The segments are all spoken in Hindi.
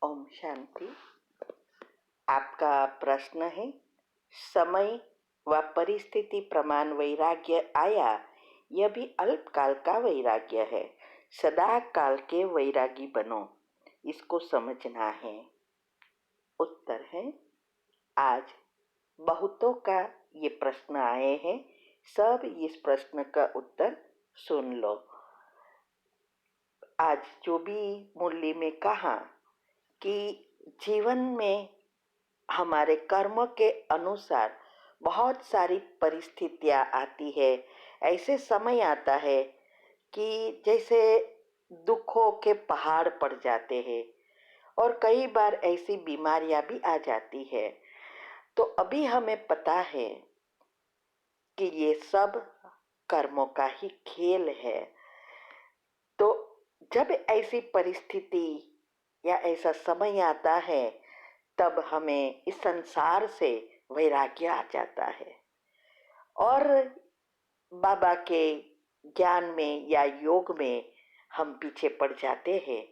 ओम शांति। आपका प्रश्न है, समय व परिस्थिति प्रमाण वैराग्य आया, यह भी अल्पकाल का वैराग्य है। सदा काल के वैरागी बनो, इसको समझना है। उत्तर है, आज बहुतों का ये प्रश्न आए हैं। सब इस प्रश्न का उत्तर सुन लो। आज जो भी मुरली में कहा कि जीवन में हमारे कर्म के अनुसार बहुत सारी परिस्थितियां आती है। ऐसे समय आता है कि जैसे दुखों के पहाड़ पड़ जाते हैं और कई बार ऐसी बीमारियां भी आ जाती है। तो अभी हमें पता है कि ये सब कर्मों का ही खेल है। तो जब ऐसी परिस्थिति या ऐसा समय आता है, तब हमें इस संसार से वैराग्य आ जाता है और बाबा के ज्ञान में या योग में हम पीछे पड़ जाते हैं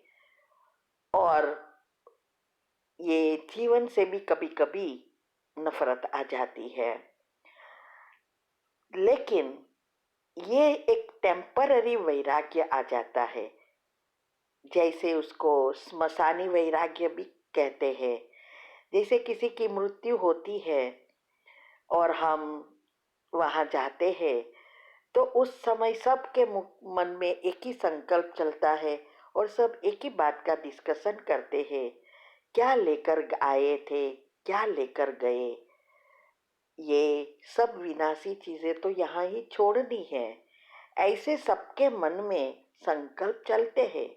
और ये जीवन से भी कभी कभी नफरत आ जाती है। लेकिन ये एक टेम्पररी वैराग्य आ जाता है, जैसे उसको स्मशानी वैराग्य भी कहते हैं। जैसे किसी की मृत्यु होती है और हम वहां जाते हैं, तो उस समय सबके मन में एक ही संकल्प चलता है और सब एक ही बात का डिस्कशन करते हैं, क्या लेकर आए थे, क्या लेकर गए। ये सब विनाशी चीजें तो यहाँ ही छोड़नी है, ऐसे सबके मन में संकल्प चलते हैं।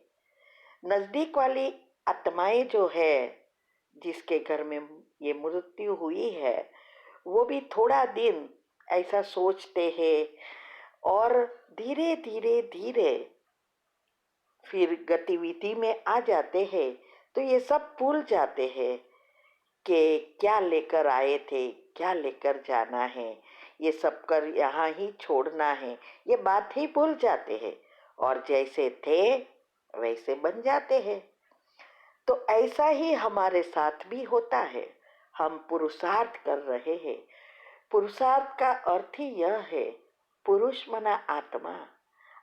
नजदीक वाली आत्माएं जो है, जिसके घर में ये मृत्यु हुई है, वो भी थोड़ा दिन ऐसा सोचते हैं और धीरे धीरे धीरे फिर गतिविधि में आ जाते हैं। तो ये सब भूल जाते हैं कि क्या लेकर आए थे, क्या लेकर जाना है, ये सब कर यहाँ ही छोड़ना है, ये बात ही भूल जाते हैं और जैसे थे वैसे बन जाते हैं। तो ऐसा ही हमारे साथ भी होता है। हम पुरुषार्थ कर रहे हैं। पुरुषार्थ का अर्थ ही यह है, पुरुष मना आत्मा।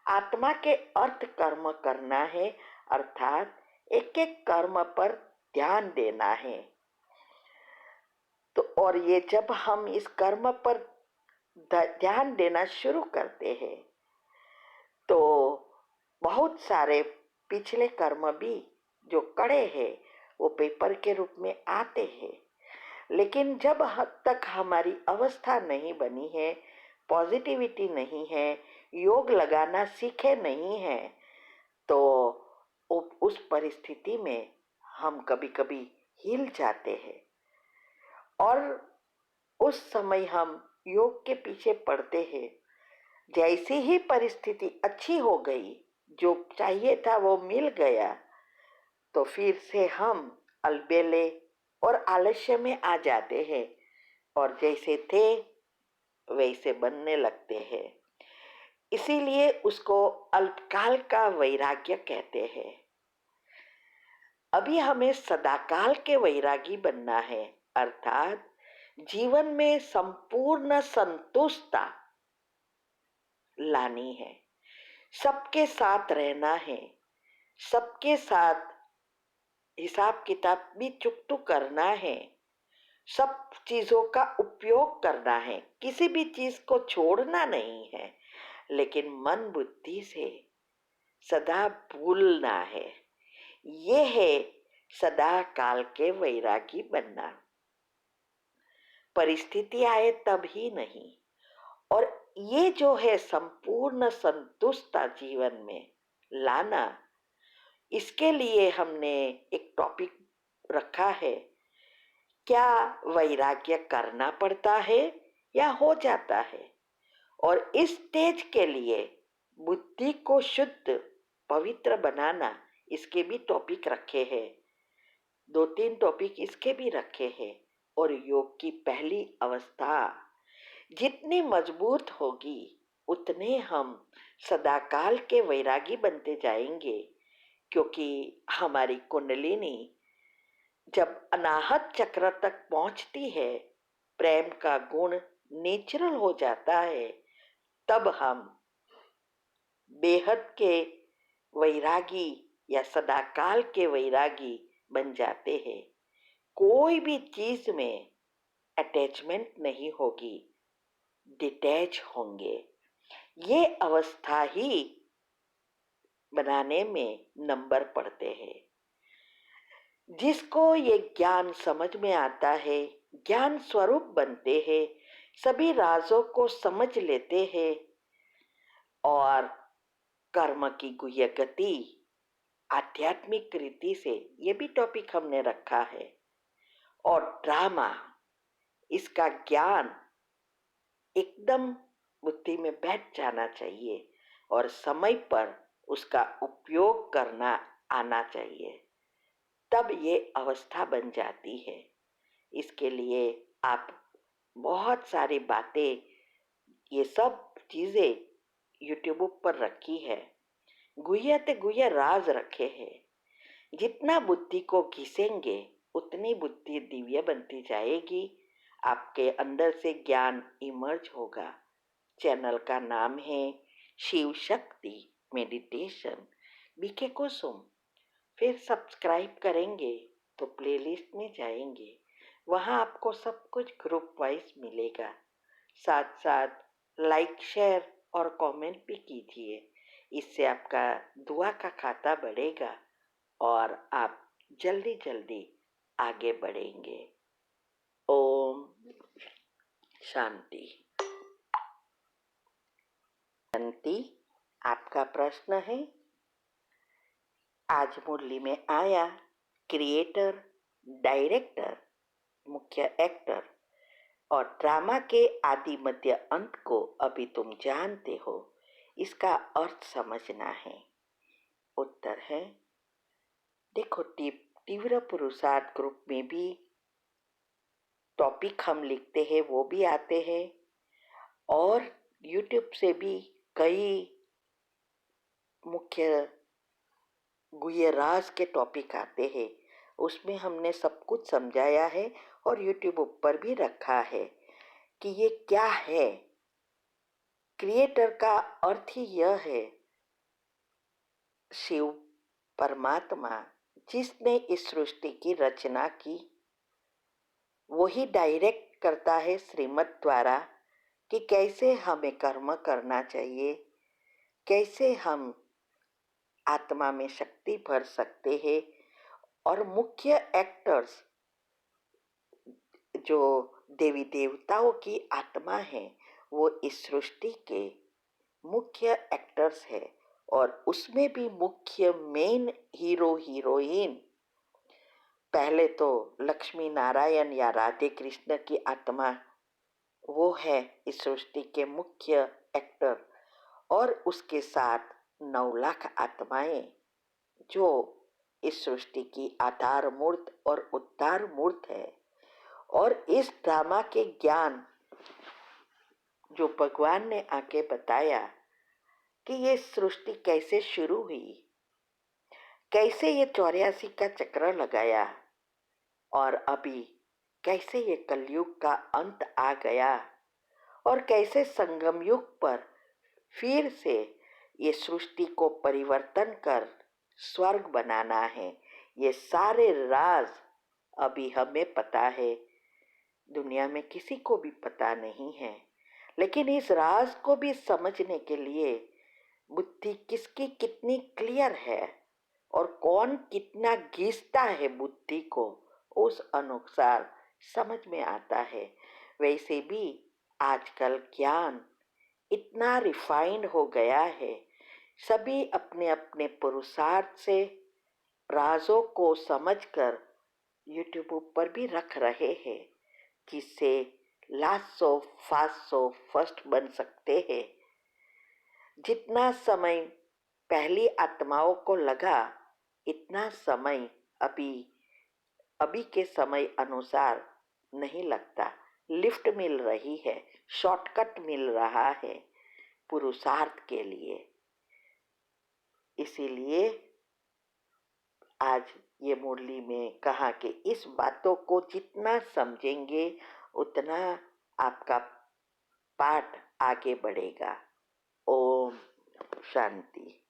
आत्मा के अर्थ कर्म करना है, अर्थात एक एक कर्म पर ध्यान देना है। तो और ये जब हम इस कर्म पर ध्यान देना शुरू करते हैं, तो बहुत सारे पिछले कर्म भी जो कड़े हैं वो पेपर के रूप में आते हैं। लेकिन जब हद तक हमारी अवस्था नहीं बनी है, पॉजिटिविटी नहीं है, योग लगाना सीखे नहीं है, तो उस परिस्थिति में हम कभी कभी हिल जाते हैं और उस समय हम योग के पीछे पड़ते हैं। जैसी ही परिस्थिति अच्छी हो गई, जो चाहिए था वो मिल गया, तो फिर से हम अलबेले और आलस्य में आ जाते हैं और जैसे थे वैसे बनने लगते हैं। इसीलिए उसको अल्पकाल का वैराग्य कहते हैं। अभी हमें सदाकाल के वैरागी बनना है, अर्थात जीवन में संपूर्ण संतुष्टता लानी है। सबके साथ रहना है, सबके साथ हिसाब किताब भी चुकतू करना है, सब चीजों का उपयोग करना है, किसी भी चीज को छोड़ना नहीं है, लेकिन मन बुद्धि से सदा भूलना है। ये है सदा काल के वैरागी बनना। परिस्थिति आए तब ही नहीं, और ये जो है संपूर्ण संतुष्टता जीवन में लाना, इसके लिए हमने एक टॉपिक रखा है, क्या वैराग्य करना पड़ता है या हो जाता है। और इस स्टेज के लिए बुद्धि को शुद्ध पवित्र बनाना, इसके भी टॉपिक रखे हैं। 2-3 टॉपिक इसके भी रखे हैं। और योग की पहली अवस्था जितनी मजबूत होगी, उतने हम सदाकाल के वैरागी बनते जाएंगे, क्योंकि हमारी कुंडलिनी जब अनाहत चक्र तक पहुंचती है, प्रेम का गुण नेचुरल हो जाता है, तब हम बेहद के वैरागी या सदाकाल के वैरागी बन जाते हैं। कोई भी चीज में अटैचमेंट नहीं होगी, डिटैच होंगे। ये अवस्था ही बनाने में नंबर पड़ते हैं। जिसको ये ज्ञान समझ में आता है, ज्ञान स्वरूप बनते हैं, सभी राजों को समझ लेते हैं और कर्म की गुह्य गति आध्यात्मिक रीति से, ये भी टॉपिक हमने रखा है, और ड्रामा, इसका ज्ञान एकदम बुद्धि में बैठ जाना चाहिए और समय पर उसका उपयोग करना आना चाहिए, तब ये अवस्था बन जाती है। इसके लिए आप बहुत सारी बातें, ये सब चीजें यूट्यूब पर रखी है, गुह्य ते गुह्य राज रखे हैं। जितना बुद्धि को घिसेंगे उतनी बुद्धि दिव्य बनती जाएगी, आपके अंदर से ज्ञान इमर्ज होगा। चैनल का नाम है शिव शक्ति मेडिटेशन बीके कुसुम। फिर सब्सक्राइब करेंगे तो प्लेलिस्ट में जाएंगे, वहाँ आपको सब कुछ ग्रुप वाइज मिलेगा। साथ साथ लाइक शेयर और कमेंट भी कीजिए, इससे आपका दुआ का खाता बढ़ेगा और आप जल्दी जल्दी आगे बढ़ेंगे। ओम शांति। शांति, आपका प्रश्न है। आज मुरली में आया क्रिएटर, डायरेक्टर, मुख्य एक्टर और ड्रामा के आदि मध्य अंत को अभी तुम जानते हो, इसका अर्थ समझना है। उत्तर है, देखो, तीव्र पुरुषार्थ ग्रुप में भी टॉपिक हम लिखते हैं, वो भी आते हैं, और यूट्यूब से भी कई मुख्य गुह्य राज के टॉपिक आते हैं, उसमें हमने सब कुछ समझाया है और यूट्यूब पर भी रखा है कि ये क्या है। क्रिएटर का अर्थ ही यह है, शिव परमात्मा जिसने इस सृष्टि की रचना की, वही डायरेक्ट करता है श्रीमत द्वारा कि कैसे हमें कर्म करना चाहिए, कैसे हम आत्मा में शक्ति भर सकते हैं। और मुख्य एक्टर्स जो देवी देवताओं की आत्मा है, वो इस सृष्टि के मुख्य एक्टर्स है, और उसमें भी मुख्य मेन हीरो हीरोइन पहले तो लक्ष्मी नारायण या राधे कृष्ण की आत्मा, वो है इस सृष्टि के मुख्य एक्टर, और उसके साथ 9 लाख आत्माएं जो इस सृष्टि की आधार मूर्त और उद्धार मूर्त है। और इस ड्रामा के ज्ञान जो भगवान ने आके बताया कि ये सृष्टि कैसे शुरू हुई, कैसे ये 84 का चक्र लगाया, और अभी कैसे ये कलयुग का अंत आ गया, और कैसे संगम युग पर फिर से ये सृष्टि को परिवर्तन कर स्वर्ग बनाना है, ये सारे राज अभी हमें पता है, दुनिया में किसी को भी पता नहीं है। लेकिन इस राज को भी समझने के लिए बुद्धि किसकी कितनी क्लियर है और कौन कितना घिसता है बुद्धि को, उस अनुसार समझ में आता है। वैसे भी आजकल ज्ञान इतना रिफाइंड हो गया है, सभी अपने अपने पुरुषार्थ से राजों को समझकर यूट्यूब पर भी रख रहे हैं, जिससे last so fast so first बन सकते हैं। जितना समय पहली आत्माओं को लगा, इतना समय अभी के समय अनुसार नहीं लगता। लिफ्ट मिल रही है, शॉर्टकट मिल रहा है पुरुषार्थ के लिए। इसीलिए आज ये मुरली में कहा कि इस बातों को जितना समझेंगे उतना आपका पाठ आगे बढ़ेगा। ओम शांति।